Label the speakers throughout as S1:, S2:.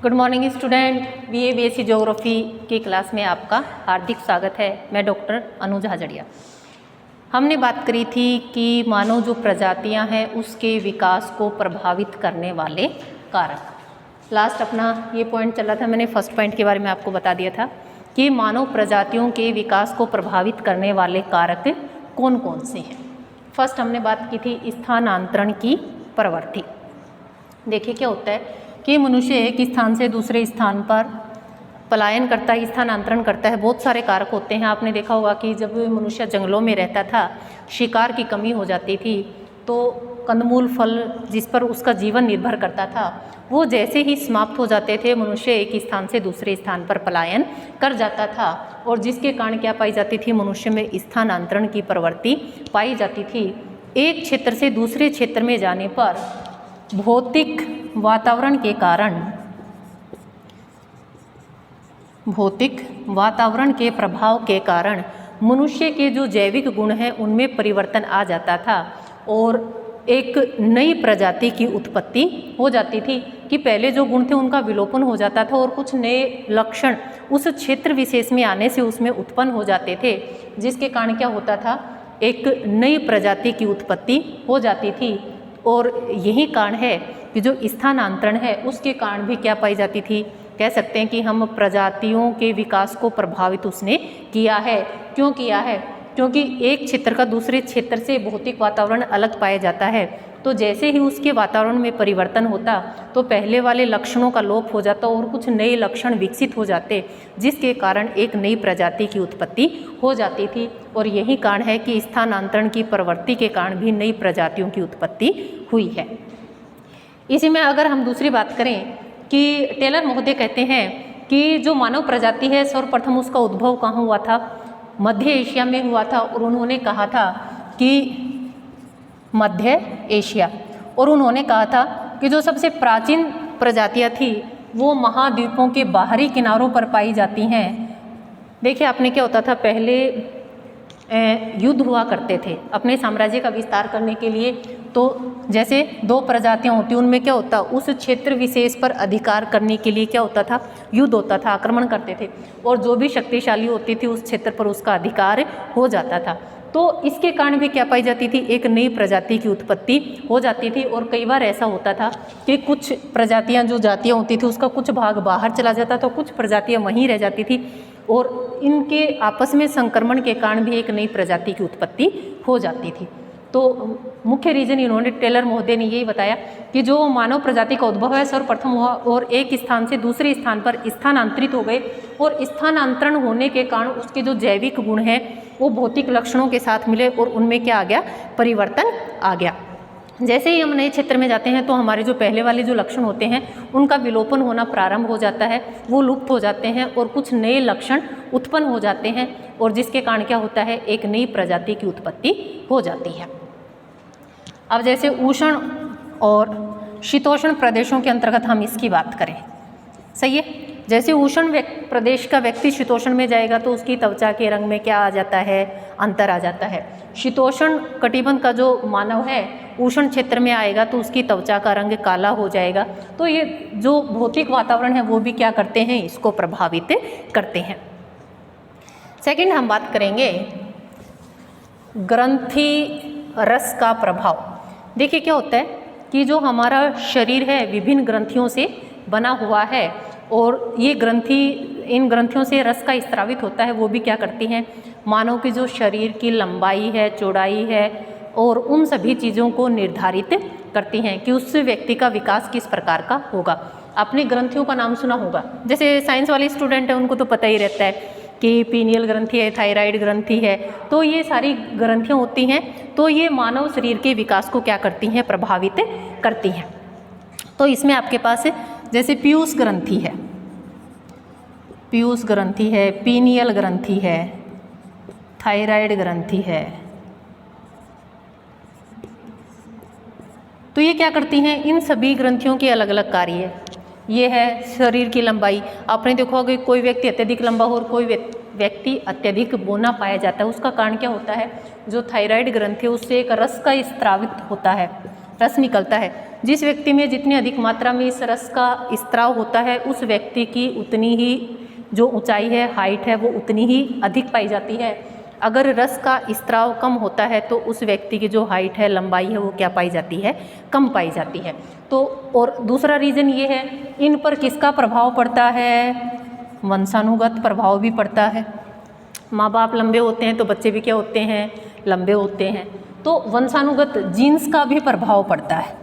S1: Good morning student, BA BSc geography की class में आपका हार्दिक स्वागत है। मैं डॉक्टर अनुज हाजड़िया। हमने बात करी थी कि मानव जो प्रजातियां हैं उसके विकास को प्रभावित करने वाले कारक। लास्ट अपना ये पॉइंट चल रहा था, मैंने फर्स्ट पॉइंट के बारे में आपको बता दिया था कि मानव प्रजातियों के विकास को प्रभावित करने वाले कारक कौन कौन से हैं। फर्स्ट हमने बात की थी स्थानांतरण की प्रवृत्ति। देखिए क्या होता है कि मनुष्य एक स्थान से दूसरे स्थान पर पलायन करता है, स्थानांतरण करता है। बहुत सारे कारक होते हैं। आपने देखा होगा कि जब मनुष्य जंगलों में रहता था, शिकार की कमी हो जाती थी, तो कंदमूल फल जिस पर उसका जीवन निर्भर करता था वो जैसे ही समाप्त हो जाते थे, मनुष्य एक स्थान से दूसरे स्थान पर पलायन कर जाता था, और जिसके कारण क्या पाई जाती थी, मनुष्य में स्थानांतरण की प्रवृत्ति पाई जाती थी। एक क्षेत्र से दूसरे क्षेत्र में जाने पर भौतिक वातावरण के प्रभाव के कारण मनुष्य के जो जैविक गुण हैं उनमें परिवर्तन आ जाता था और एक नई प्रजाति की उत्पत्ति हो जाती थी कि पहले जो गुण थे उनका विलोपन हो जाता था और कुछ नए लक्षण उस क्षेत्र विशेष में आने से उसमें उत्पन्न हो जाते थे, जिसके कारण क्या होता था, एक नई प्रजाति की उत्पत्ति हो जाती थी। और यही कारण है कि जो स्थानांतरण है उसके कारण भी क्या पाई जाती थी, कह सकते हैं कि हम प्रजातियों के विकास को प्रभावित उसने किया है। क्यों किया है? क्योंकि एक क्षेत्र का दूसरे क्षेत्र से भौतिक वातावरण अलग पाया जाता है, तो जैसे ही उसके वातावरण में परिवर्तन होता तो पहले वाले लक्षणों का लोप हो जाता और कुछ नए लक्षण विकसित हो जाते, जिसके कारण एक नई प्रजाति की उत्पत्ति हो जाती थी। और यही कारण है कि स्थानांतरण की प्रवृत्ति के कारण भी नई प्रजातियों की उत्पत्ति हुई है। इसी में अगर हम दूसरी बात करें कि टेलर महोदय कहते हैं कि जो मानव प्रजाति है सर्वप्रथम उसका उद्भव कहाँ हुआ था, मध्य एशिया में हुआ था। और उन्होंने कहा था कि मध्य एशिया, और उन्होंने कहा था कि जो सबसे प्राचीन प्रजातियां थी वो महाद्वीपों के बाहरी किनारों पर पाई जाती हैं। देखिए आपने क्या होता था, पहले युद्ध हुआ करते थे अपने साम्राज्य का विस्तार करने के लिए, तो जैसे दो प्रजातियां होती उनमें क्या होता, उस क्षेत्र विशेष पर अधिकार करने के लिए क्या होता था, युद्ध होता था, आक्रमण करते थे, और जो भी शक्तिशाली होती थी उस क्षेत्र पर उसका अधिकार हो जाता था। तो इसके कारण भी क्या पाई जाती थी, एक नई प्रजाति की उत्पत्ति हो जाती थी। और कई बार ऐसा होता था कि कुछ प्रजातियां जो जातियां होती थी उसका कुछ भाग बाहर चला जाता था, कुछ प्रजातियां वहीं रह जाती थी, और इनके आपस में संक्रमण के कारण भी एक नई प्रजाति की उत्पत्ति हो जाती थी। तो मुख्य रीजन इन्होंने टेलर महोदय ने यही बताया कि जो मानव प्रजाति का उद्भव है सर्वप्रथम हुआ और एक स्थान से दूसरे स्थान पर स्थानांतरित हो गए, और स्थानांतरण होने के कारण उसके जो जैविक गुण हैं वो भौतिक लक्षणों के साथ मिले और उनमें क्या आ गया, परिवर्तन आ गया। जैसे ही हम नए क्षेत्र में जाते हैं तो हमारे जो पहले वाले जो लक्षण होते हैं उनका विलोपन होना प्रारंभ हो जाता है, वो लुप्त हो जाते हैं और कुछ नए लक्षण उत्पन्न हो जाते हैं, और जिसके कारण क्या होता है, एक नई प्रजाति की उत्पत्ति हो जाती है। अब जैसे उष्ण और शीतोष्ण प्रदेशों के अंतर्गत हम इसकी बात करें, सही है। जैसे उष्ण प्रदेश का व्यक्ति शीतोष्ण में जाएगा तो उसकी त्वचा के रंग में क्या आ जाता है, अंतर आ जाता है। शीतोष्ण कटिबंध का जो मानव है उष्ण क्षेत्र में आएगा तो उसकी त्वचा का रंग काला हो जाएगा। तो ये जो भौतिक वातावरण है वो भी क्या करते हैं, इसको प्रभावित करते हैं। सेकंड हम बात करेंगे ग्रंथि रस का प्रभाव। देखिए क्या होता है कि जो हमारा शरीर है विभिन्न ग्रंथियों से बना हुआ है, और ये ग्रंथि, इन ग्रंथियों से रस का स्त्रावित होता है। वो भी क्या करती हैं, मानव की जो शरीर की लंबाई है, चौड़ाई है, और उन सभी चीज़ों को निर्धारित करती हैं कि उस व्यक्ति का विकास किस प्रकार का होगा। आपने ग्रंथियों का नाम सुना होगा, जैसे साइंस वाले स्टूडेंट हैं उनको तो पता ही रहता है कि पीनियल ग्रंथि है, थायराइड ग्रंथि है, तो ये सारी ग्रंथियाँ होती हैं। तो ये मानव शरीर के विकास को क्या करती हैं, प्रभावित करती हैं। तो इसमें आपके पास जैसे पीयूष ग्रंथि है, पीयूष ग्रंथि है, पीनियल ग्रंथि है, थायराइड ग्रंथि है, तो ये क्या करती हैं, इन सभी ग्रंथियों के अलग अलग कार्य है। ये है शरीर की लंबाई, आपने देखा होगा कोई व्यक्ति अत्यधिक लंबा हो और कोई व्यक्ति अत्यधिक बौना पाया जाता है। उसका कारण क्या होता है, जो थायराइड ग्रंथि है उससे एक रस का स्त्रावित होता है, रस निकलता है। जिस व्यक्ति में जितनी अधिक मात्रा में इस रस का स्त्राव होता है उस व्यक्ति की उतनी ही जो ऊंचाई है, हाइट है, वो उतनी ही अधिक पाई जाती है। अगर रस का स्त्राव कम होता है तो उस व्यक्ति की जो हाइट है, लंबाई है, वो क्या पाई जाती है, कम पाई जाती है। तो और दूसरा रीज़न ये है, इन पर किसका प्रभाव पड़ता है, वंशानुगत प्रभाव भी पड़ता है। माँ बाप लंबे होते हैं तो बच्चे भी क्या होते हैं, लंबे होते हैं। तो वंशानुगत जीन्स का भी प्रभाव पड़ता है।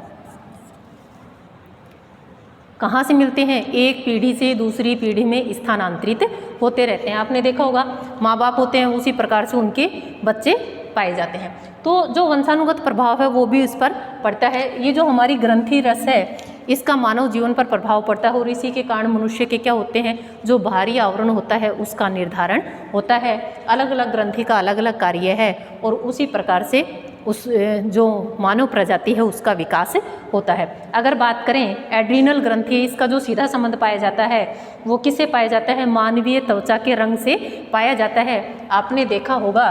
S1: कहाँ से मिलते हैं, एक पीढ़ी से दूसरी पीढ़ी में स्थानांतरित होते रहते हैं। आपने देखा होगा माँ बाप होते हैं उसी प्रकार से उनके बच्चे पाए जाते हैं। तो जो वंशानुगत प्रभाव है वो भी इस पर पड़ता है। ये जो हमारी ग्रंथि रस है इसका मानव जीवन पर प्रभाव पड़ता है और इसी के कारण मनुष्य के क्या होते हैं, जो बाहरी आवरण होता है उसका निर्धारण होता है। अलग अलग ग्रंथि का अलग अलग कार्य है और उसी प्रकार से उस जो मानव प्रजाति है उसका विकास होता है। अगर बात करें एड्रीनल ग्रंथि, इसका जो सीधा संबंध पाया जाता है वो किससे पाया जाता है, मानवीय त्वचा के रंग से पाया जाता है। आपने देखा होगा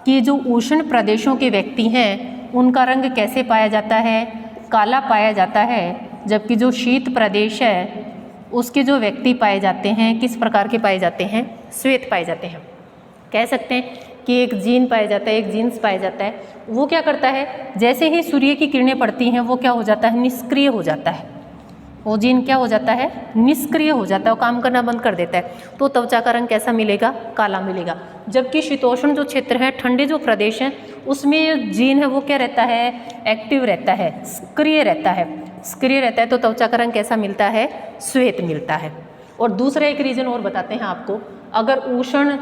S1: कि जो उष्ण प्रदेशों के व्यक्ति हैं उनका रंग कैसे पाया जाता है, काला पाया जाता है, जबकि जो शीत प्रदेश है उसके जो व्यक्ति पाए जाते हैं किस प्रकार के पाए जाते हैं, श्वेत पाए जाते हैं। कह सकते हैं कि एक जीन पाया जाता है, एक जीन्स पाया जाता है। वो क्या करता है, जैसे ही सूर्य की किरणें पड़ती हैं वो क्या हो जाता है, निष्क्रिय हो जाता है। वो जीन क्या हो जाता है, निष्क्रिय हो जाता है, वो काम करना बंद कर देता है। तो त्वचा का रंग कैसा मिलेगा, काला मिलेगा। जबकि शीतोष्ण जो क्षेत्र है, ठंडे जो प्रदेश हैं उसमें जीन है वो क्या रहता है, एक्टिव रहता है, सक्रिय रहता है। सक्रिय रहता है तो त्वचा का रंग कैसा मिलता है, श्वेत मिलता है। और दूसरा एक रीज़न और बताते हैं आपको, अगर उष्ण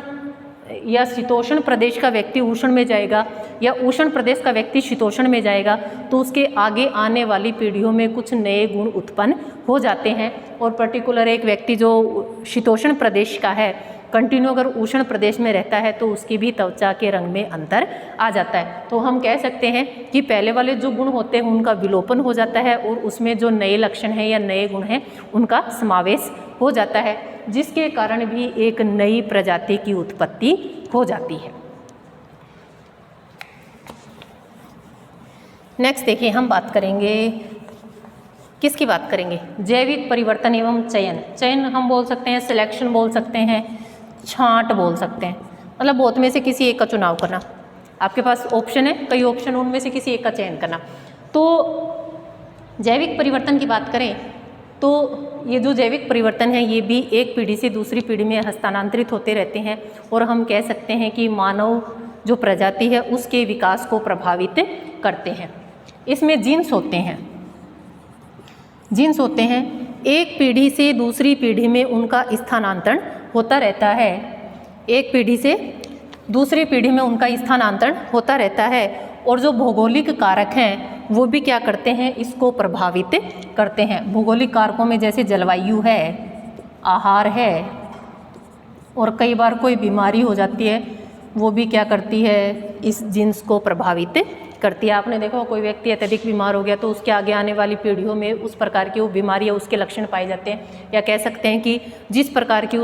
S1: या शीतोष्ण प्रदेश का व्यक्ति उष्ण में जाएगा या उष्ण प्रदेश का व्यक्ति शीतोष्ण में जाएगा तो उसके आगे आने वाली पीढ़ियों में कुछ नए गुण उत्पन्न हो जाते हैं। और पर्टिकुलर एक व्यक्ति जो शीतोष्ण प्रदेश का है कंटिन्यू अगर उष्ण प्रदेश में रहता है तो उसकी भी त्वचा के रंग में अंतर आ जाता है। तो हम कह सकते हैं कि पहले वाले जो गुण होते हैं उनका विलोपन हो जाता है और उसमें जो नए लक्षण हैं या नए गुण हैं उनका समावेश हो जाता है, जिसके कारण भी एक नई प्रजाति की उत्पत्ति हो जाती है। नेक्स्ट देखिए, हम बात करेंगे, किसकी बात करेंगे, जैविक परिवर्तन एवं चयन। चयन हम बोल सकते हैं, सिलेक्शन बोल सकते हैं, छांट बोल सकते हैं। मतलब बहुत में से किसी एक का चुनाव करना। आपके पास ऑप्शन है, कई ऑप्शन, उनमें से किसी एक का चयन करना। तो जैविक परिवर्तन की बात करें तो ये जो जैविक परिवर्तन है ये भी एक पीढ़ी से दूसरी पीढ़ी में हस्तांतरित होते रहते हैं और हम कह सकते हैं कि मानव जो प्रजाति है उसके विकास को प्रभावित करते हैं। इसमें जीन्स होते हैं, जीन्स होते हैं, एक पीढ़ी से दूसरी पीढ़ी में उनका स्थानांतरण होता रहता है। एक पीढ़ी से दूसरी पीढ़ी में उनका स्थानांतरण होता रहता है और जो भौगोलिक कारक हैं वो भी क्या करते हैं, इसको प्रभावित करते हैं। भौगोलिक कारकों में जैसे जलवायु है, आहार है और कई बार कोई बीमारी हो जाती है वो भी क्या करती है, इस जीन्स को प्रभावित करती है। आपने देखा कोई व्यक्ति अत्यधिक बीमार हो गया तो उसके आगे आने वाली पीढ़ियों में उस प्रकार की वो बीमारी या उसके लक्षण पाए जाते हैं, या कह सकते हैं कि जिस प्रकार की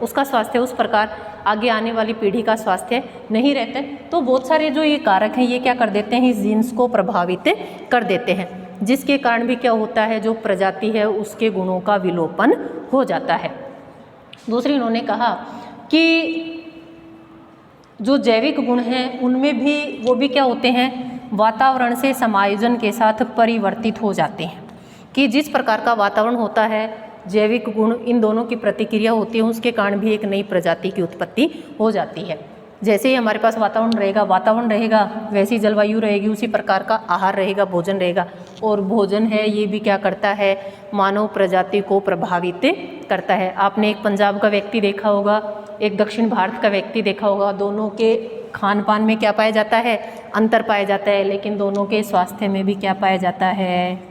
S1: उसका स्वास्थ्य उस प्रकार आगे आने वाली पीढ़ी का स्वास्थ्य नहीं रहता है। तो बहुत सारे जो ये कारक हैं ये क्या कर देते हैं, इस जीन्स को प्रभावित कर देते हैं, जिसके कारण भी क्या होता है, जो प्रजाति है उसके गुणों का विलोपन हो जाता है। दूसरी इन्होंने कहा कि जो जैविक गुण हैं उनमें भी वो भी क्या होते हैं, वातावरण से समायोजन के साथ परिवर्तित हो जाते हैं। कि जिस प्रकार का वातावरण होता है, जैविक गुण इन दोनों की प्रतिक्रिया होती है, उसके कारण भी एक नई प्रजाति की उत्पत्ति हो जाती है। जैसे ही हमारे पास वातावरण रहेगा वैसी जलवायु रहेगी, उसी प्रकार का आहार रहेगा, भोजन रहेगा। और भोजन है ये भी क्या करता है, मानव प्रजाति को प्रभावित करता है। आपने एक पंजाब का व्यक्ति देखा होगा, एक दक्षिण भारत का व्यक्ति देखा होगा, दोनों के खान पान में क्या पाया जाता है, अंतर पाया जाता है, लेकिन दोनों के स्वास्थ्य में भी क्या पाया जाता है,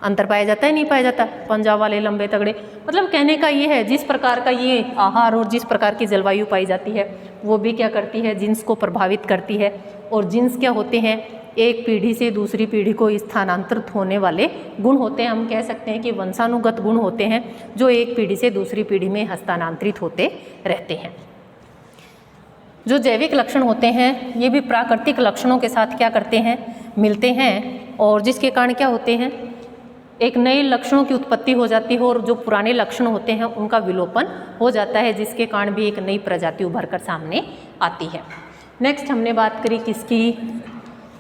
S1: अंतर पाया जाता है, नहीं पाया जाता। पंजाब वाले लंबे तगड़े, मतलब कहने का ये है जिस प्रकार का ये आहार और जिस प्रकार की जलवायु पाई जाती है वो भी क्या करती है, जीन्स को प्रभावित करती है। और जीन्स क्या होते हैं, एक पीढ़ी से दूसरी पीढ़ी को स्थानांतरित होने वाले गुण होते हैं। हम कह सकते हैं कि वंशानुगत गुण होते हैं जो एक पीढ़ी से दूसरी पीढ़ी में हस्तांतरित होते रहते हैं। जो जैविक लक्षण होते हैं ये भी प्राकृतिक लक्षणों के साथ क्या करते हैं, मिलते हैं और जिसके कारण क्या होते हैं, एक नए लक्षणों की उत्पत्ति हो जाती है और जो पुराने लक्षण होते हैं उनका विलोपन हो जाता है, जिसके कारण भी एक नई प्रजाति उभर कर सामने आती है। नेक्स्ट हमने बात करी किसकी,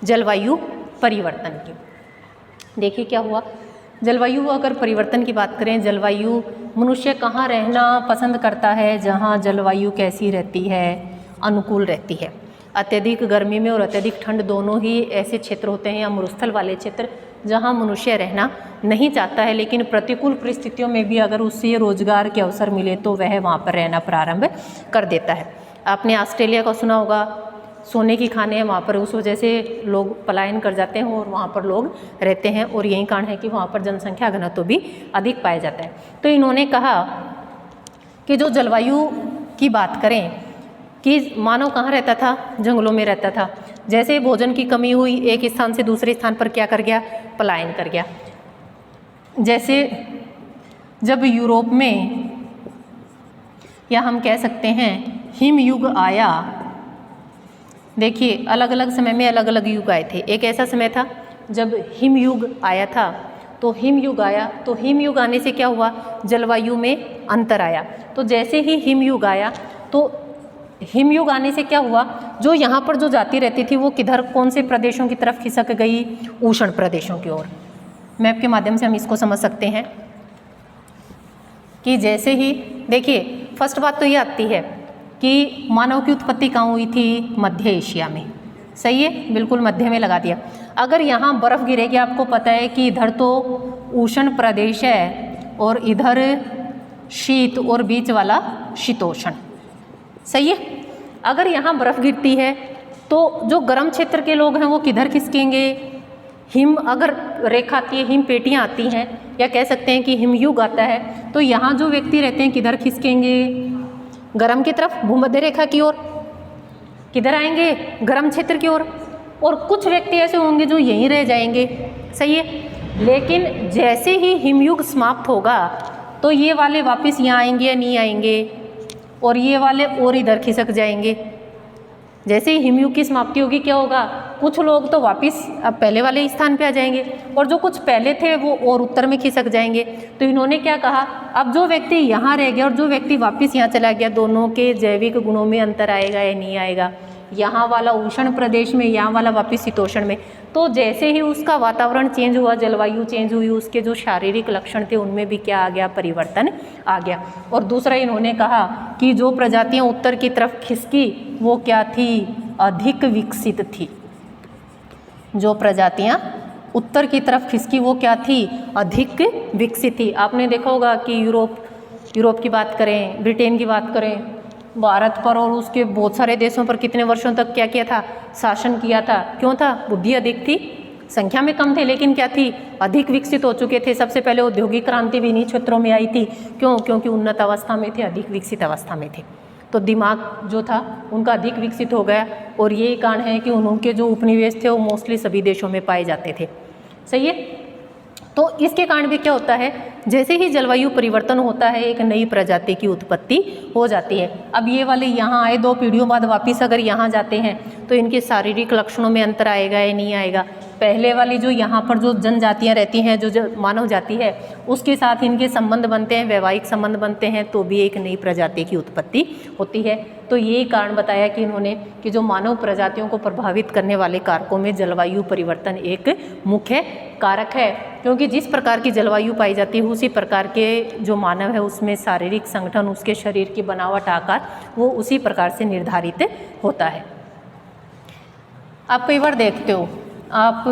S1: जलवायु परिवर्तन की। देखिए क्या हुआ, जलवायु अगर परिवर्तन की बात करें, जलवायु मनुष्य कहाँ रहना पसंद करता है, जहाँ जलवायु कैसी रहती है, अनुकूल रहती है। अत्यधिक गर्मी में और अत्यधिक ठंड दोनों ही ऐसे क्षेत्र होते हैं या मरुस्थल वाले क्षेत्र जहाँ मनुष्य रहना नहीं चाहता है, लेकिन प्रतिकूल परिस्थितियों में भी अगर उसे रोजगार के अवसर मिले तो वह वहाँ पर रहना प्रारंभ कर देता है। आपने ऑस्ट्रेलिया का सुना होगा, सोने की खाने हैं वहाँ पर, उस वजह से लोग पलायन कर जाते हैं और वहाँ पर लोग रहते हैं और यही कारण है कि वहाँ पर जनसंख्या घनत्व भी अधिक पाया जाता है। तो इन्होंने कहा कि जो जलवायु की बात करें कि मानव कहाँ रहता था, जंगलों में रहता था। जैसे भोजन की कमी हुई, एक स्थान से दूसरे स्थान पर क्या कर गया, पलायन कर गया। जैसे जब यूरोप में, या हम कह सकते हैं हिम युग आया, देखिए अलग अलग समय में अलग अलग युग आए थे। एक ऐसा समय था जब हिम युग आया था, तो हिम युग आया, तो हिम युग आने से क्या हुआ, जलवायु में अंतर आया। तो जैसे ही हिम युग आया तो हिमयुग आने से क्या हुआ, जो यहाँ पर जो जाति रहती थी वो किधर, कौन से प्रदेशों की तरफ खिसक गई, उष्ण प्रदेशों की ओर। मैप के माध्यम से हम इसको समझ सकते हैं कि जैसे ही, देखिए फर्स्ट बात तो ये आती है कि मानव की उत्पत्ति कहाँ हुई थी, मध्य एशिया में। सही है, बिल्कुल मध्य में लगा दिया। अगर यहाँ बर्फ़ गिरेगी, आपको पता है कि इधर तो उष्ण प्रदेश है और इधर शीत और बीच वाला शीतोष्ण। सही है, अगर यहाँ बर्फ़ गिरती है तो जो गर्म क्षेत्र के लोग हैं वो किधर खिसकेंगे, हिम अगर रेखा आती है, हिम पेटियाँ आती हैं, या कह सकते हैं कि हिमयुग आता है, तो यहाँ जो व्यक्ति रहते हैं किधर खिसकेंगे, गर्म की तरफ, भूमध्य रेखा की ओर। किधर आएंगे, गर्म क्षेत्र की ओर। और कुछ व्यक्ति ऐसे होंगे जो यहीं रह जाएंगे। सही है, लेकिन जैसे ही हिमयुग समाप्त होगा तो ये वाले वापस यहाँ आएंगे या नहीं आएंगे, और ये वाले और इधर खिसक जाएंगे। जैसे ही हिमयुग की समाप्ति होगी क्या होगा, कुछ लोग तो वापस अब पहले वाले स्थान पे आ जाएंगे और जो कुछ पहले थे वो और उत्तर में खिसक जाएंगे। तो इन्होंने क्या कहा, अब जो व्यक्ति यहाँ रह गया और जो व्यक्ति वापस यहाँ चला गया, दोनों के जैविक गुणों में अंतर आएगा या नहीं आएगा, यहाँ वाला उष्ण प्रदेश में, यहाँ वाला वापस शीतोष्ण में। तो जैसे ही उसका वातावरण चेंज हुआ, जलवायु चेंज हुई, उसके जो शारीरिक लक्षण थे उनमें भी क्या आ गया, परिवर्तन आ गया। और दूसरा इन्होंने कहा कि जो प्रजातियां उत्तर की तरफ खिसकी वो क्या थी, अधिक विकसित थी। जो प्रजातियां उत्तर की तरफ खिसकी वो क्या थी, अधिक विकसित थी। आपने देखा होगा कि यूरोप की बात करें, ब्रिटेन की बात करें, भारत पर और उसके बहुत सारे देशों पर कितने वर्षों तक क्या किया था, शासन किया था। क्यों था, बुद्धि अधिक थी, संख्या में कम थे लेकिन क्या थी, अधिक विकसित हो चुके थे। सबसे पहले औद्योगिक क्रांति भी इन्हीं क्षेत्रों में आई थी। क्यों, क्योंकि उन्नत अवस्था में थे, अधिक विकसित अवस्था में थे, तो दिमाग जो था उनका अधिक विकसित हो गया। और यही कारण है कि उनके जो उपनिवेश थे वो मोस्टली सभी देशों में पाए जाते थे। सही है, तो इसके कारण भी क्या होता है, जैसे ही जलवायु परिवर्तन होता है एक नई प्रजाति की उत्पत्ति हो जाती है। अब ये वाले यहाँ आए, 2 पीढ़ियों बाद वापस अगर यहाँ जाते हैं तो इनके शारीरिक लक्षणों में अंतर आएगा या नहीं आएगा। पहले वाली जो यहाँ पर जो जनजातियाँ रहती हैं, जो मानव जाति है, उसके साथ इनके संबंध बनते हैं, वैवाहिक संबंध बनते हैं, तो भी एक नई प्रजाति की उत्पत्ति होती है। तो यही कारण बताया कि इन्होंने कि जो मानव प्रजातियों को प्रभावित करने वाले कारकों में जलवायु परिवर्तन एक मुख्य कारक है, क्योंकि जिस प्रकार की जलवायु पाई जाती है उसी प्रकार के जो मानव है उसमें शारीरिक संगठन, उसके शरीर की बनावट, आकार, वो उसी प्रकार से निर्धारित होता है। आप कई बार देखते हो, आप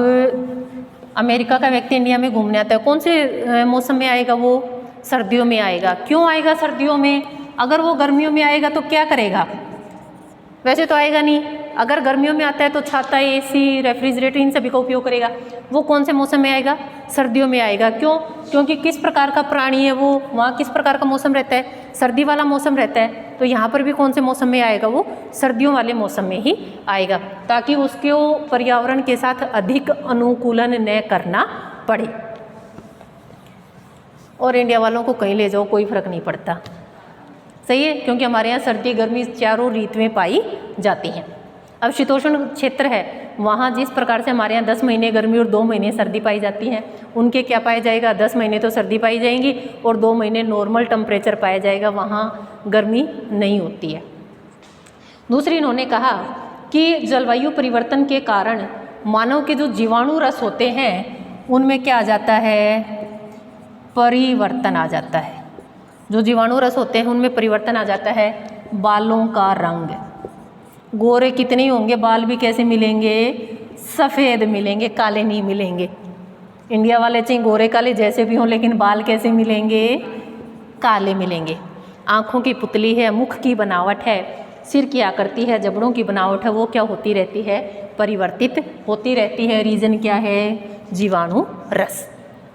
S1: अमेरिका का व्यक्ति इंडिया में घूमने आता है, कौन से मौसम में आएगा, वो सर्दियों में आएगा। क्यों आएगा सर्दियों में, अगर वो गर्मियों में आएगा तो क्या करेगा, वैसे तो आएगा नहीं। अगर गर्मियों में आता है तो छाता, एसी, रेफ्रिजरेटर इन सभी का उपयोग करेगा। वो कौन से मौसम में आएगा, सर्दियों में आएगा। क्यों, क्योंकि किस प्रकार का प्राणी है वो, वहाँ किस प्रकार का मौसम रहता है, सर्दी वाला मौसम रहता है। तो यहाँ पर भी कौन से मौसम में आएगा, वो सर्दियों वाले मौसम में ही आएगा, ताकि उसके पर्यावरण के साथ अधिक अनुकूलन न करना पड़े। और इंडिया वालों को कहीं ले जाओ कोई फर्क नहीं पड़ता। सही है, क्योंकि हमारे यहाँ सर्दी गर्मी चारों ऋतुएं पाई जाती हैं। अब शीतोष्ण क्षेत्र है, वहाँ जिस प्रकार से हमारे यहाँ 10 महीने गर्मी और 2 महीने सर्दी पाई जाती है, उनके क्या पाया जाएगा, 10 महीने तो सर्दी पाई जाएंगी और 2 महीने नॉर्मल टेम्परेचर पाया जाएगा, वहाँ गर्मी नहीं होती है। दूसरी इन्होंने कहा कि जलवायु परिवर्तन के कारण मानव के जो जीवाणु रस होते हैं उनमें क्या आ जाता है, परिवर्तन आ जाता है। जो जीवाणु रस होते हैं उनमें परिवर्तन आ जाता है। बालों का रंग, गोरे कितने होंगे, बाल भी कैसे मिलेंगे, सफ़ेद मिलेंगे, काले नहीं मिलेंगे। इंडिया वाले चाहे गोरे काले जैसे भी हों, लेकिन बाल कैसे मिलेंगे, काले मिलेंगे। आँखों की पुतली है, मुख की बनावट है, सिर की आकृति है, जबड़ों की बनावट है, वो क्या होती रहती है, परिवर्तित होती रहती है। रीज़न क्या है, जीवाणु रस।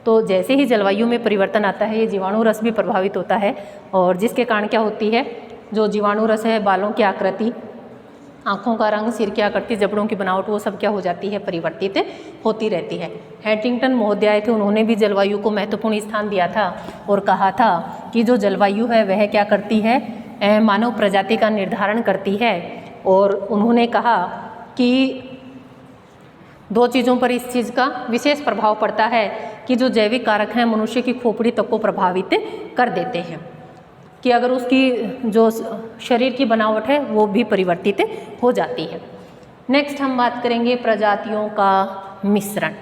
S1: तो जैसे ही जलवायु में परिवर्तन आता है, ये जीवाणु रस भी प्रभावित होता है, और जिसके कारण क्या होती है, जो जीवाणु रस है, बालों की आकृति, आँखों का रंग, सिर की आकृति, जबड़ों की बनावट, वो सब क्या हो जाती है, परिवर्तित होती रहती है। हैटिंगटन महोदय थे, उन्होंने भी जलवायु को महत्वपूर्ण स्थान दिया था और कहा था कि जो जलवायु है वह क्या करती है, मानव प्रजाति का निर्धारण करती है। और उन्होंने कहा कि 2 चीज़ों पर इस चीज़ का विशेष प्रभाव पड़ता है कि जो जैविक कारक हैं मनुष्य की खोपड़ी तक को प्रभावित कर देते हैं, कि अगर उसकी जो शरीर की बनावट है वो भी परिवर्तित हो जाती है। नेक्स्ट हम बात करेंगे प्रजातियों का मिश्रण।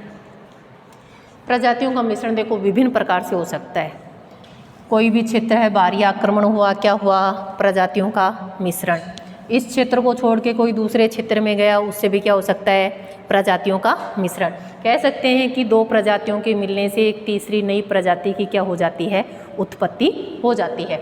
S1: प्रजातियों का मिश्रण देखो विभिन्न प्रकार से हो सकता है। कोई भी क्षेत्र है, बाहरी आक्रमण हुआ, क्या हुआ, प्रजातियों का मिश्रण। इस क्षेत्र को छोड़ के कोई दूसरे क्षेत्र में गया, उससे भी क्या हो सकता है, प्रजातियों का मिश्रण। कह सकते हैं कि 2 प्रजातियों के मिलने से एक तीसरी नई प्रजाति की क्या हो जाती है, उत्पत्ति हो जाती है।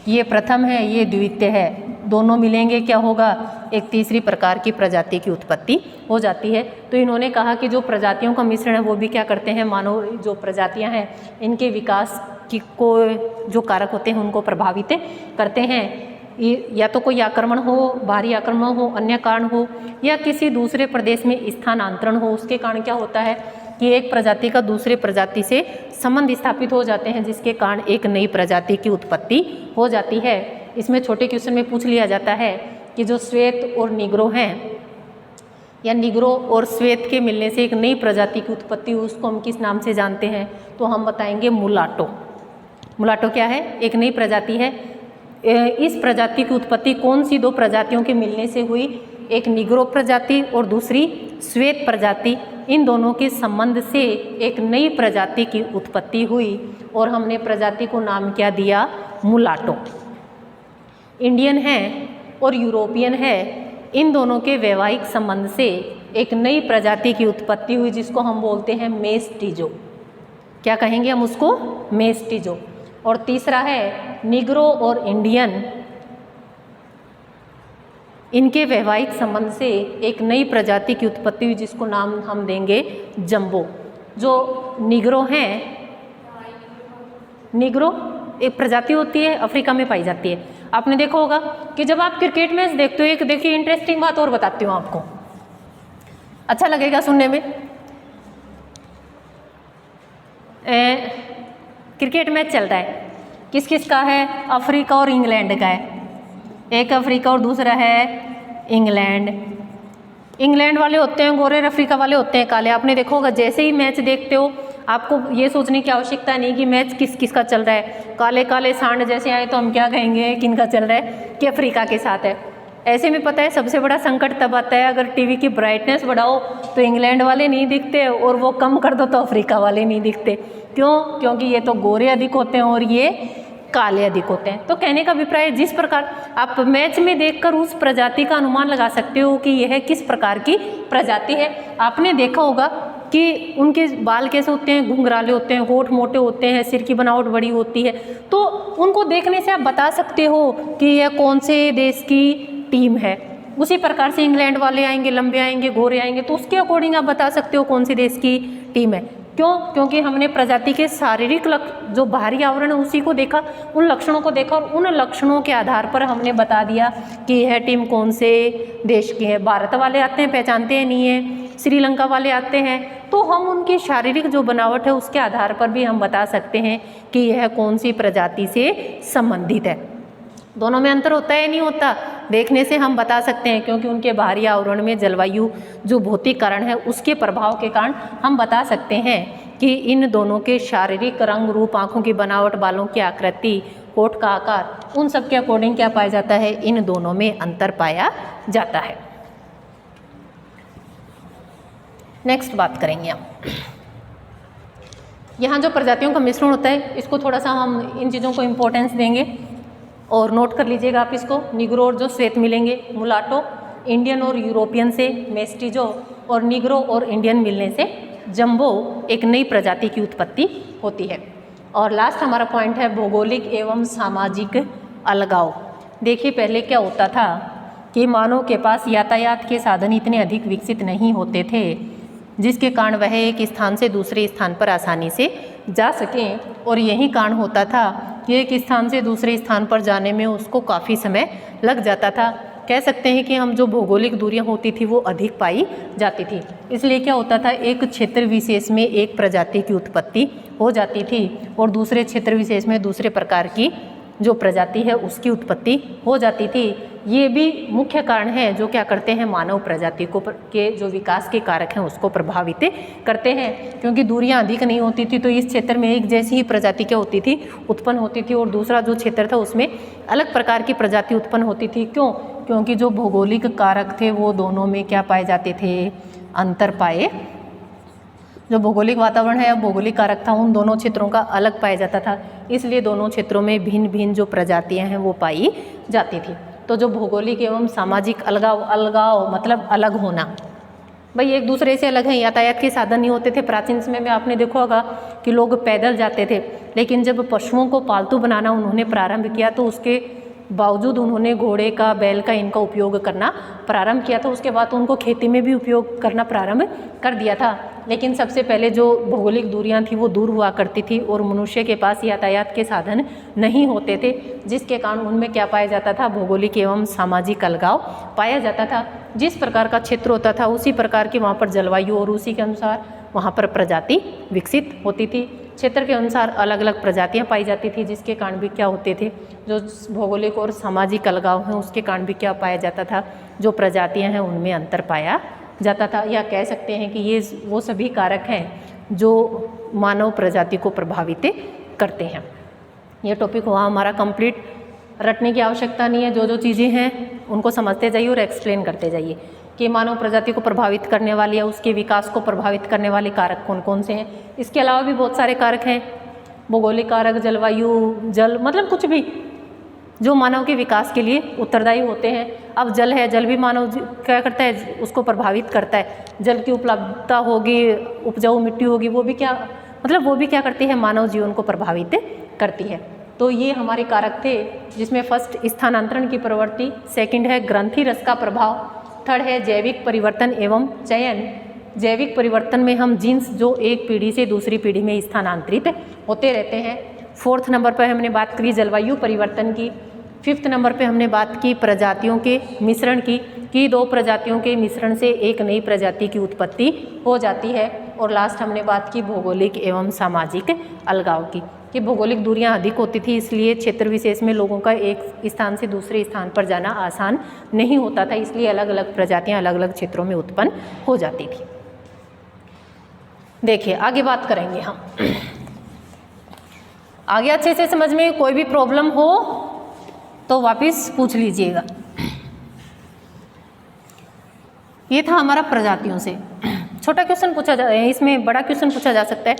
S1: ये प्रथम है, ये द्वितीय है, दोनों मिलेंगे क्या होगा, एक तीसरी प्रकार की प्रजाति की उत्पत्ति हो जाती है। तो इन्होंने कहा कि जो प्रजातियों का मिश्रण है वो भी क्या करते हैं, मानव जो प्रजातियां हैं इनके विकास की को जो कारक होते हैं उनको प्रभावित करते हैं। या तो कोई आक्रमण हो, बाहरी आक्रमण हो, अन्य कारण हो, या किसी दूसरे प्रदेश में स्थानांतरण हो, उसके कारण क्या होता है कि एक प्रजाति का दूसरे प्रजाति से संबंध स्थापित हो जाते हैं, जिसके कारण एक नई प्रजाति की उत्पत्ति हो जाती है। इसमें छोटे क्वेश्चन में पूछ लिया जाता है कि जो श्वेत और निग्रो हैं, या निग्रो और श्वेत के मिलने से एक नई प्रजाति की उत्पत्ति, उसको हम किस नाम से जानते हैं, तो हम बताएंगे मुलाटो। मुलाटो क्या है, एक नई प्रजाति है। इस प्रजाति की उत्पत्ति कौन सी 2 प्रजातियों के मिलने से हुई, एक निग्रो प्रजाति और दूसरी श्वेत प्रजाति। इन दोनों के संबंध से एक नई प्रजाति की उत्पत्ति हुई और हमने प्रजाति को नाम क्या दिया, मुलाटो। इंडियन है और यूरोपियन है, इन दोनों के वैवाहिक संबंध से एक नई प्रजाति की उत्पत्ति हुई, जिसको हम बोलते हैं मेस्टिजो। क्या कहेंगे हम उसको, मेस्टिजो। और तीसरा है निग्रो और इंडियन, इनके वैवाहिक संबंध से एक नई प्रजाति की उत्पत्ति हुई, जिसको नाम हम देंगे जंबो। जो निग्रो हैं, निग्रो एक प्रजाति होती है, अफ्रीका में पाई जाती है। आपने देखा होगा कि जब आप क्रिकेट मैच देखते हो, एक देखिए इंटरेस्टिंग बात और बताती हूँ आपको, अच्छा लगेगा सुनने में। क्रिकेट मैच चल रहा है, किस किस का है, अफ्रीका और इंग्लैंड का है। एक अफ्रीका और दूसरा है इंग्लैंड। इंग्लैंड वाले होते हैं गोरे, अफ्रीका वाले होते हैं काले। आपने देखा होगा जैसे ही मैच देखते हो आपको ये सोचने की आवश्यकता नहीं कि मैच किस किस का चल रहा है। काले काले सांड जैसे आए तो हम क्या कहेंगे, किन का चल रहा है, कि अफ्रीका के साथ है। ऐसे में पता है सबसे बड़ा संकट तब आता है अगर टीवी की ब्राइटनेस बढ़ाओ तो इंग्लैंड वाले नहीं दिखते और वो कम कर दो तो अफ्रीका वाले नहीं दिखते। क्यों? क्योंकि ये तो गोरे अधिक होते हैं और ये काले अधिक होते हैं। तो कहने का अभिप्राय, जिस प्रकार आप मैच में देखकर उस प्रजाति का अनुमान लगा सकते हो कि यह किस प्रकार की प्रजाति है। आपने देखा होगा कि उनके बाल कैसे होते हैं, घुंघराले होते हैं, होठ मोटे होते हैं, सिर की बनावट बड़ी होती है। तो उनको देखने से आप बता सकते हो कि यह कौन से देश की टीम है। उसी प्रकार से इंग्लैंड वाले आएंगे, लंबे आएंगे, गोरे आएंगे, तो उसके अकॉर्डिंग आप बता सकते हो कौन से देश की टीम है। क्यों? क्योंकि हमने प्रजाति के शारीरिक जो बाहरी आवरण है उसी को देखा, उन लक्षणों को देखा और उन लक्षणों के आधार पर हमने बता दिया कि यह टीम कौन से देश की है। भारत वाले आते हैं, पहचानते हैं नहीं है, श्रीलंका वाले आते हैं, तो हम उनकी शारीरिक जो बनावट है उसके आधार पर भी हम बता सकते हैं कि यह कौन सी प्रजाति से संबंधित है। दोनों में अंतर होता है नहीं होता? देखने से हम बता सकते हैं, क्योंकि उनके बाहरी आवरण में जलवायु जो भौतिक कारण है उसके प्रभाव के कारण हम बता सकते हैं कि इन दोनों के शारीरिक रंग रूप, आँखों की बनावट, बालों की आकृति, होठ का आकार, उन सब के अकॉर्डिंग क्या पाया जाता है? इन दोनों में अंतर पाया जाता है। नेक्स्ट बात करेंगे हम, यहाँ जो प्रजातियों का मिश्रण होता है इसको थोड़ा सा हम इन चीज़ों को इम्पोर्टेंस देंगे और नोट कर लीजिएगा आप इसको। निग्रो और जो श्वेत मिलेंगे, मुलाटो, इंडियन और यूरोपियन से मेस्टिजो, और निग्रो और इंडियन मिलने से जंबो एक नई प्रजाति की उत्पत्ति होती है। और लास्ट हमारा पॉइंट है भौगोलिक एवं सामाजिक अलगाव। देखिए पहले क्या होता था कि मानव के पास यातायात के साधन इतने अधिक विकसित नहीं होते थे जिसके कारण वह एक स्थान से दूसरे स्थान पर आसानी से जा सकें, और यही कारण होता था कि एक स्थान से दूसरे स्थान पर जाने में उसको काफ़ी समय लग जाता था। कह सकते हैं कि हम जो भौगोलिक दूरियां होती थी वो अधिक पाई जाती थी। इसलिए क्या होता था, एक क्षेत्र विशेष में एक प्रजाति की उत्पत्ति हो जाती थी और दूसरे क्षेत्र विशेष में दूसरे प्रकार की जो प्रजाति है उसकी उत्पत्ति हो जाती थी। ये भी मुख्य कारण है जो क्या करते हैं, मानव प्रजाति को के जो विकास के कारक हैं उसको प्रभावित करते हैं। क्योंकि दूरियां अधिक नहीं होती थी तो इस क्षेत्र में एक जैसी ही प्रजाति क्या होती थी, उत्पन्न होती थी, और दूसरा जो क्षेत्र था उसमें अलग प्रकार की प्रजाति उत्पन्न होती थी। क्यों? क्योंकि जो भौगोलिक कारक थे वो दोनों में क्या पाए जाते थे, अंतर पाए। जो भौगोलिक वातावरण है या भौगोलिक कारक था उन दोनों क्षेत्रों का अलग पाया जाता था, इसलिए दोनों क्षेत्रों में भिन्न भिन्न जो प्रजातियां हैं वो पाई जाती थी। तो जो भौगोलिक एवं सामाजिक अलगाव मतलब अलग होना, भाई एक दूसरे से अलग हैं। यातायात के साधन नहीं होते थे। प्राचीन समय में आपने देखा होगा कि लोग पैदल जाते थे, लेकिन जब पशुओं को पालतू बनाना उन्होंने प्रारंभ किया तो उसके बावजूद उन्होंने घोड़े का, बैल का, इनका उपयोग करना प्रारंभ किया था। उसके बाद उनको खेती में भी उपयोग करना प्रारंभ कर दिया था। लेकिन सबसे पहले जो भौगोलिक दूरियां थी वो दूर हुआ करती थी और मनुष्य के पास यातायात के साधन नहीं होते थे, जिसके कारण उनमें क्या पाया जाता था, भौगोलिक एवं सामाजिक अलगाव पाया जाता था। जिस प्रकार का क्षेत्र होता था उसी प्रकार की वहाँ पर जलवायु और उसी के अनुसार वहाँ पर प्रजाति विकसित होती थी। क्षेत्र के अनुसार अलग अलग प्रजातियां पाई जाती थी, जिसके कारण भी क्या होते थे, जो भौगोलिक और सामाजिक अलगाव हैं उसके कारण भी क्या पाया जाता था, जो प्रजातियां हैं उनमें अंतर पाया जाता था। या कह सकते हैं कि ये वो सभी कारक हैं जो मानव प्रजाति को प्रभावित करते हैं। ये टॉपिक हुआ हमारा कंप्लीट। रटने की आवश्यकता नहीं है, जो जो चीज़ें हैं उनको समझते जाइए और एक्सप्लेन करते जाइए कि मानव प्रजाति को प्रभावित करने वाले या उसके विकास को प्रभावित करने वाले कारक कौन कौन से हैं। इसके अलावा भी बहुत सारे कारक हैं, भौगोलिक कारक, जलवायु, जल, मतलब कुछ भी जो मानव के विकास के लिए उत्तरदायी होते हैं। अब जल है, जल भी मानव क्या करता है, उसको प्रभावित करता है। जल की उपलब्धता होगी, उपजाऊ मिट्टी होगी, वो भी क्या मतलब वो भी क्या करती है, मानव जीवन को प्रभावित करती है। तो ये हमारे कारक थे, जिसमें फर्स्ट स्थानांतरण की प्रवृत्ति, सेकंड है ग्रंथि रस का प्रभाव, थर्ड है जैविक परिवर्तन एवं चयन। जैविक परिवर्तन में हम जीन्स जो एक पीढ़ी से दूसरी पीढ़ी में स्थानांतरित होते रहते हैं। फोर्थ नंबर पर हमने बात करी जलवायु परिवर्तन की। फिफ्थ नंबर पे हमने बात की प्रजातियों के मिश्रण की, कि दो प्रजातियों के मिश्रण से एक नई प्रजाति की उत्पत्ति हो जाती है। और लास्ट हमने बात की भौगोलिक एवं सामाजिक अलगाव की, कि भौगोलिक दूरियां अधिक होती थी, इसलिए क्षेत्र विशेष में लोगों का एक स्थान से दूसरे स्थान पर जाना आसान नहीं होता था, इसलिए अलग अलग प्रजातियां अलग अलग क्षेत्रों में उत्पन्न हो जाती थी। देखिए आगे बात करेंगे हम। आगे अच्छे से समझ में कोई भी प्रॉब्लम हो तो वापस पूछ लीजिएगा। ये था हमारा प्रजातियों से। छोटा क्वेश्चन पूछा जा, इसमें बड़ा क्वेश्चन पूछा जा सकता है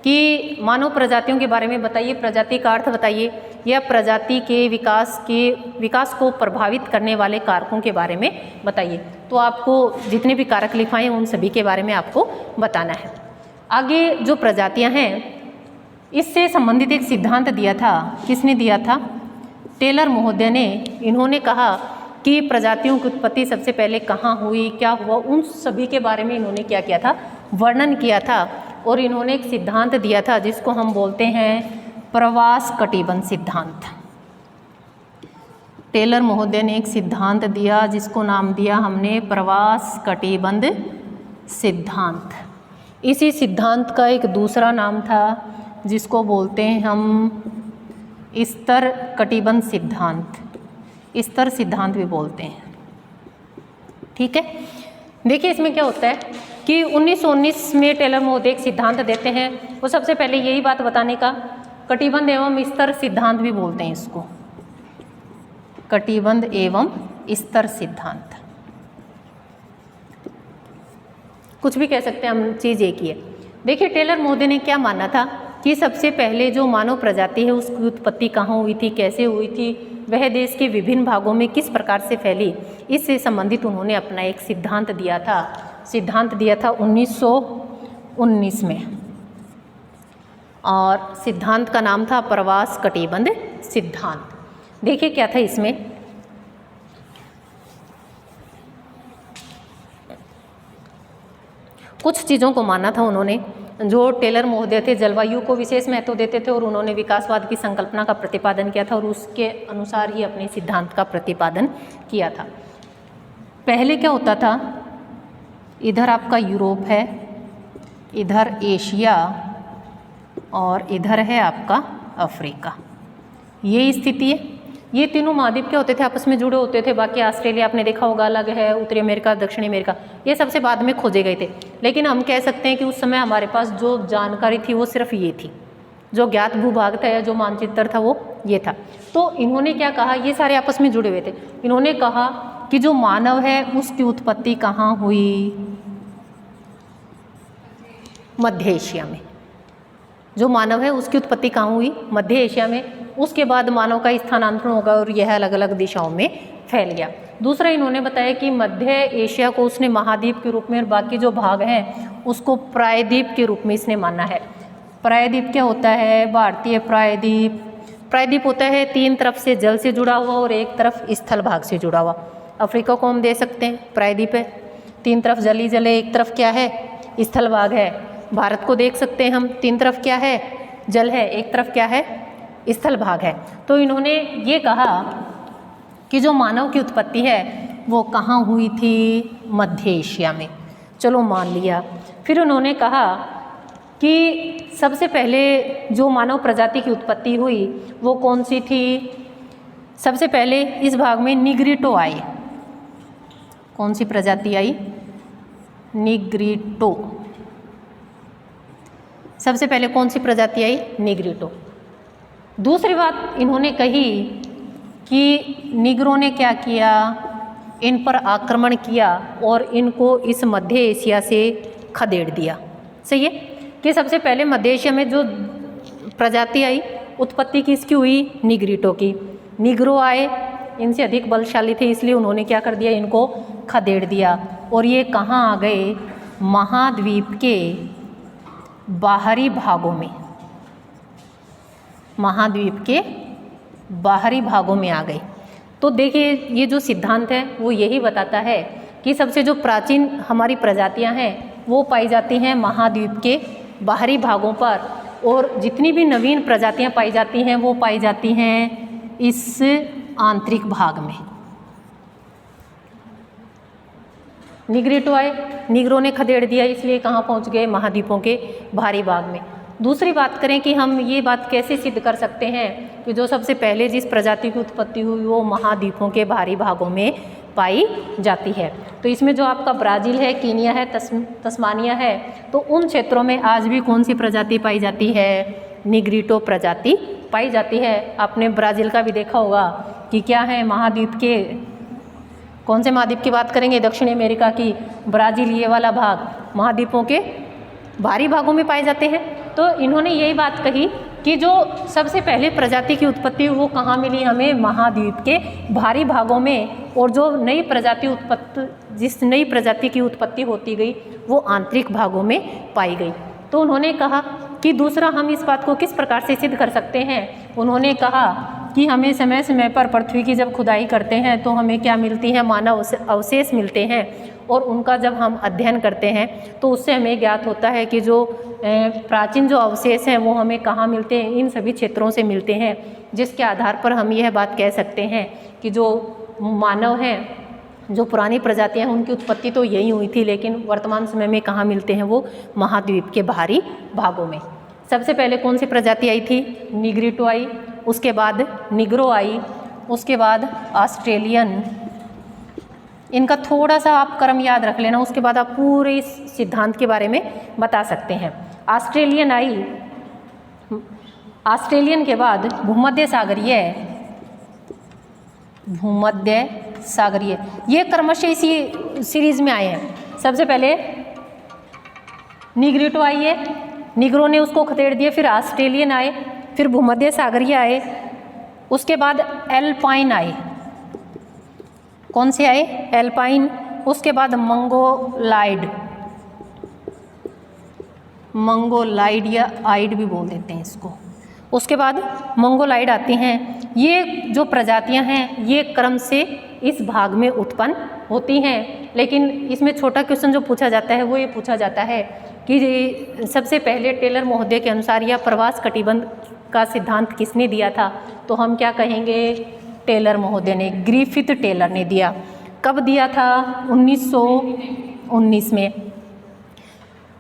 S1: कि मानव प्रजातियों के बारे में बताइए, प्रजाति का अर्थ बताइए, या प्रजाति के विकास को प्रभावित करने वाले कारकों के बारे में बताइए। तो आपको जितने भी कारक लिखवाए उन सभी के बारे में आपको बताना है। आगे जो प्रजातियां हैं इससे संबंधित एक सिद्धांत दिया था। किसने दिया था? टेलर महोदय ने। इन्होंने कहा कि प्रजातियों की उत्पत्ति सबसे पहले कहाँ हुई, क्या हुआ, उन सभी के बारे में इन्होंने क्या किया था, वर्णन किया था। और इन्होंने एक सिद्धांत दिया था जिसको हम बोलते हैं प्रवास कटिबंध सिद्धांत। टेलर महोदय ने एक सिद्धांत दिया जिसको नाम दिया हमने प्रवास कटिबंध सिद्धांत। इसी सिद्धांत का एक दूसरा नाम था जिसको बोलते हैं हम स्तर कटिबंध सिद्धांत। स्तर सिद्धांत भी बोलते हैं। ठीक है, देखिए इसमें क्या होता है कि 1919 में टेलर महोदय एक सिद्धांत देते हैं। वो सबसे पहले यही बात बताने का, कटिबंध एवं स्तर सिद्धांत भी बोलते हैं इसको, कटिबंध एवं स्तर सिद्धांत, कुछ भी कह सकते हैं हम, चीज़ एक ही है। देखिए टेलर महोदय ने क्या माना था कि सबसे पहले जो मानव प्रजाति है उसकी उत्पत्ति कहाँ हुई थी, कैसे हुई थी, वह देश के विभिन्न भागों में किस प्रकार से फैली, इससे संबंधित उन्होंने अपना एक सिद्धांत दिया था। सिद्धांत दिया था 1919 में, और सिद्धांत का नाम था प्रवास कटिबंध सिद्धांत। देखिए क्या था इसमें, कुछ चीज़ों को माना था उन्होंने। जो टेलर महोदय थे जलवायु को विशेष महत्व देते थे और उन्होंने विकासवाद की संकल्पना का प्रतिपादन किया था और उसके अनुसार ही अपने सिद्धांत का प्रतिपादन किया था। पहले क्या होता था, इधर आपका यूरोप है, इधर एशिया और इधर है आपका अफ्रीका, ये स्थिति है। ये तीनों महाद्वीप क्या होते थे, आपस में जुड़े होते थे। बाकी ऑस्ट्रेलिया आपने देखा होगा अलग है, उत्तरी अमेरिका, दक्षिणी अमेरिका, ये सबसे बाद में खोजे गए थे। लेकिन हम कह सकते हैं कि उस समय हमारे पास जो जानकारी थी वो सिर्फ ये थी, जो ज्ञात भूभाग था या जो मानचित्र था वो ये था। तो इन्होंने क्या कहा, ये सारे आपस में जुड़े हुए थे। इन्होंने कहा कि जो मानव है उसकी उत्पत्ति कहाँ हुई, मध्य एशिया में। जो मानव है उसकी उत्पत्ति कहाँ हुई, मध्य एशिया में। उसके बाद मानव का स्थानांतरण होगा और यह अलग अलग दिशाओं में फैल गया। दूसरा इन्होंने बताया कि मध्य एशिया को उसने महाद्वीप के रूप में और बाकी जो भाग हैं उसको प्रायद्वीप के रूप में इसने माना है। प्रायद्वीप क्या होता है, भारतीय प्रायद्वीप, प्रायद्वीप होता है तीन तरफ से जल से जुड़ा हुआ और एक तरफ स्थल भाग से जुड़ा हुआ। अफ्रीका को हम दे सकते हैं प्रायद्वीप है, तीन तरफ जल ही जल है, एक तरफ क्या है, स्थल भाग है। भारत को देख सकते हैं हम, तीन तरफ क्या है, जल है, एक तरफ क्या है, स्थल भाग है। तो इन्होंने ये कहा कि जो मानव की उत्पत्ति है वो कहाँ हुई थी, मध्य एशिया में। चलो मान लिया। फिर उन्होंने कहा कि सबसे पहले जो मानव प्रजाति की उत्पत्ति हुई वो कौन सी थी। सबसे पहले इस भाग में निग्रिटो आए। कौन सी प्रजाति आई, निग्रिटो। सबसे पहले कौन सी प्रजाति आई, निग्रिटो। दूसरी बात इन्होंने कही कि निग्रो ने क्या किया, इन पर आक्रमण किया और इनको इस मध्य एशिया से खदेड़ दिया। सही है कि सबसे पहले मध्य एशिया में जो प्रजाति आई उत्पत्ति किसकी हुई, निग्रिटो की। निग्रो आए, इनसे अधिक बलशाली थे इसलिए उन्होंने क्या कर दिया, इनको खदेड़ दिया। और ये कहाँ आ गए, महाद्वीप के बाहरी भागों में, महाद्वीप के बाहरी भागों में आ गए। तो देखिए ये जो सिद्धांत है वो यही बताता है कि सबसे जो प्राचीन हमारी प्रजातियां हैं वो पाई जाती हैं महाद्वीप के बाहरी भागों पर, और जितनी भी नवीन प्रजातियां पाई जाती हैं वो पाई जाती हैं इस आंतरिक भाग में। निग्रिटो आए, निग्रो ने खदेड़ दिया इसलिए कहाँ पहुँच गए, महाद्वीपों के बाहरी भाग में। दूसरी बात करें कि हम ये बात कैसे सिद्ध कर सकते हैं कि जो सबसे पहले जिस प्रजाति की उत्पत्ति हुई वो महाद्वीपों के बाहरी भागों में पाई जाती है। तो इसमें जो आपका ब्राज़ील है, कीनिया है, तस्मानिया है, तो उन क्षेत्रों में आज भी कौन सी प्रजाति पाई जाती है, निग्रिटो प्रजाति पाई जाती है। आपने ब्राज़ील का भी देखा होगा कि क्या है, महाद्वीप के कौन से महाद्वीप की बात करेंगे, दक्षिणी अमेरिका की, ब्राज़ील ये वाला भाग महाद्वीपों के बाहरी भागों में पाए जाते हैं। तो इन्होंने यही बात कही कि जो सबसे पहले प्रजाति की उत्पत्ति वो कहाँ मिली हमें, महाद्वीप के बाहरी भागों में, और जो नई प्रजाति जिस नई प्रजाति की उत्पत्ति होती गई वो आंतरिक भागों में पाई गई। तो उन्होंने कहा कि दूसरा हम इस बात को किस प्रकार से सिद्ध कर सकते हैं। उन्होंने कहा कि हमें समय समय पर पृथ्वी की जब खुदाई करते हैं तो हमें क्या मिलती है, मानव अवशेष मिलते हैं, और उनका जब हम अध्ययन करते हैं तो उससे हमें ज्ञात होता है कि जो प्राचीन जो अवशेष हैं वो हमें कहाँ मिलते हैं, इन सभी क्षेत्रों से मिलते हैं, जिसके आधार पर हम यह बात कह सकते हैं कि जो मानव हैं, जो पुरानी प्रजातियां हैं उनकी उत्पत्ति तो यही हुई थी, लेकिन वर्तमान समय में कहाँ मिलते हैं, वो महाद्वीप के बाहरी भागों में। सबसे पहले कौन सी प्रजाति आई थी, निग्रिटो आई, उसके बाद निग्रो आई, उसके बाद ऑस्ट्रेलियन, इनका थोड़ा सा आप क्रम याद रख लेना, उसके बाद आप पूरे इस सिद्धांत के बारे में बता सकते हैं। ऑस्ट्रेलियन आई, ऑस्ट्रेलियन के बाद भूमध्य सागरीय, भूमध्य सागरीय, ये क्रमशः इसी सीरीज में आए हैं। सबसे पहले निग्रिटो आई है, निग्रो ने उसको खदेड़ दिया, फिर ऑस्ट्रेलियन आए, फिर भूमध्य सागरीय आए, उसके बाद एल्पाइन आए। कौन से आए? एल्पाइन। उसके बाद मंगोलाइड, मंगोलाइड या आइड भी बोल देते हैं इसको। उसके बाद मंगोलाइड आते हैं। ये जो प्रजातियां हैं ये क्रम से इस भाग में उत्पन्न होती हैं, लेकिन इसमें छोटा क्वेश्चन जो पूछा जाता है वो ये पूछा जाता है कि सबसे पहले टेलर महोदय के अनुसार या प्रवास कटिबंध का सिद्धांत किसने दिया था? तो हम क्या कहेंगे? टेलर महोदय ने, ग्रिफिथ टेलर ने दिया। कब दिया था? 1919 में।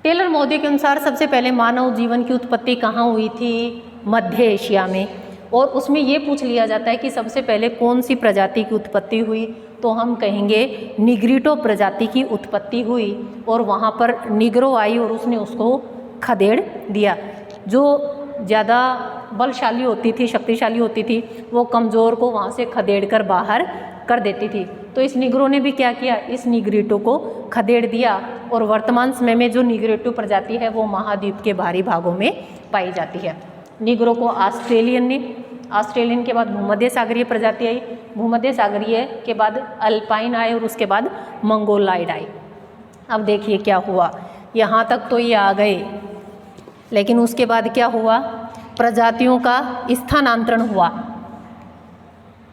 S1: टेलर महोदय के अनुसार सबसे पहले मानव जीवन की उत्पत्ति कहाँ हुई थी? मध्य एशिया में। और उसमें ये पूछ लिया जाता है कि सबसे पहले कौन सी प्रजाति की उत्पत्ति हुई? तो हम कहेंगे निग्रिटो प्रजाति की उत्पत्ति हुई, और वहाँ पर निग्रो आई और उसने उसको खदेड़ दिया। जो ज़्यादा बलशाली होती थी, शक्तिशाली होती थी, वो कमज़ोर को वहाँ से खदेड़ कर बाहर कर देती थी। तो इस निग्रो ने भी क्या किया? इस निग्रिटो को खदेड़ दिया, और वर्तमान समय में जो निग्रिटो प्रजाति है वो महाद्वीप के बाहरी भागों में पाई जाती है। निग्रो को ऑस्ट्रेलियन ने, ऑस्ट्रेलियन के बाद भूमध्य सागरीय प्रजाति आई, भूमध्य सागरीय के बाद अल्पाइन आए, और उसके बाद मंगोलाइड आई। अब देखिए क्या हुआ, यहाँ तक तो ये आ गए, लेकिन उसके बाद क्या हुआ? प्रजातियों का स्थानांतरण हुआ।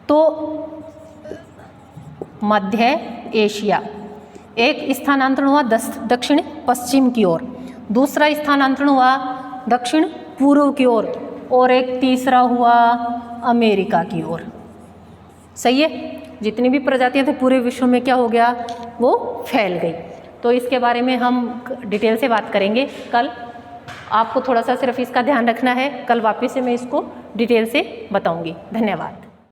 S1: तो मध्य एशिया एक स्थानांतरण हुआ दक्षिण पश्चिम की ओर, दूसरा स्थानांतरण हुआ दक्षिण पूर्व की ओर, और एक तीसरा हुआ अमेरिका की ओर। सही है? जितनी भी प्रजातियां थे पूरे विश्व में क्या हो गया? वो फैल गई। तो इसके बारे में हम डिटेल से बात करेंगे कल। आपको थोड़ा सा सिर्फ इसका ध्यान रखना है, कल वापस से मैं इसको डिटेल से बताऊंगी। धन्यवाद।